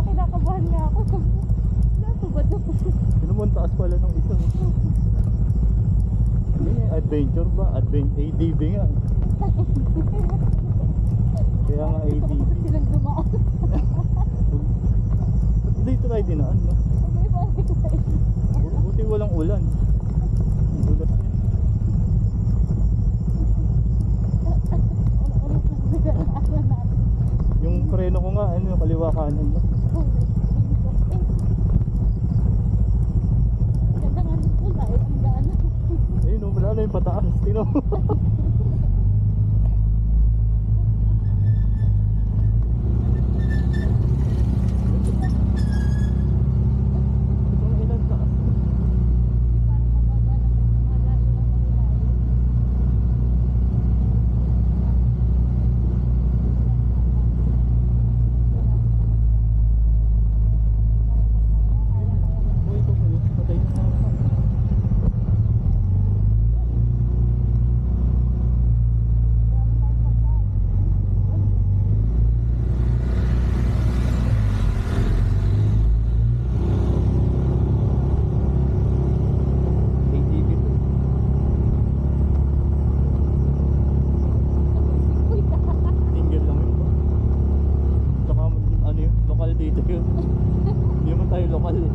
kinakabahan niya ako. Nakabad na po. Sino mo ang taas pala ng isa? Ano yung adventure ba? ADV nga. Kaya nga Gusto ko ADV. kasi silang dumaan. Dito tayo dinaan, no? Okay, bakit ko tayo? Buti walang ulan. Ang dulas niya. Ulo-ulo lang nagdaanan natin. Yung preno ko nga, ano, kaliwa kanan mo. Ganda nga ng pula eh, ang daanan. Ayun, no, wala na yung pataas. Tino mo. Ang ilan taas. Parang mababa lang ito, malayo lang malayo. Uy, ito po yun. Patay na naman. ATV to. Single lang yun ba? Tsaka ano yun, lokal dito yun. Hindi naman tayo lokal eh.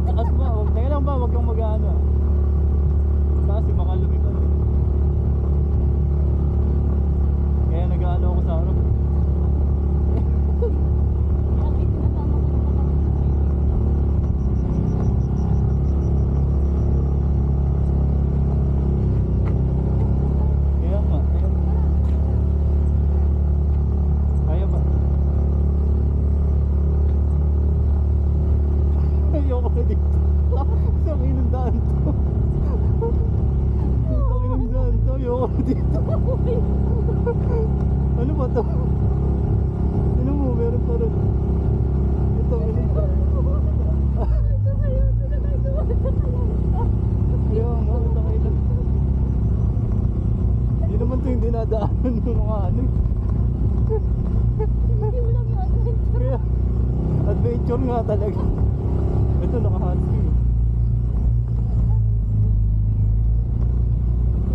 Taas ba? Teka lang ba? Huwag kang mag-ano. Taas eh, baka lumipad eh. Kaya nag-ano ako sa harap. Kaya nga, kaya ba? Ayoko na dito. Ang inang daan to. Ang inang daan to. Ayoko na dito. Ano ba to? Sino mo? Meron pa rin. Ito, inang daan. Kaya nga, ito kayo lang. Hindi naman to yung dinadaanan ng mga ano. Kaya, adventure nga talaga. Ito, naka-husky.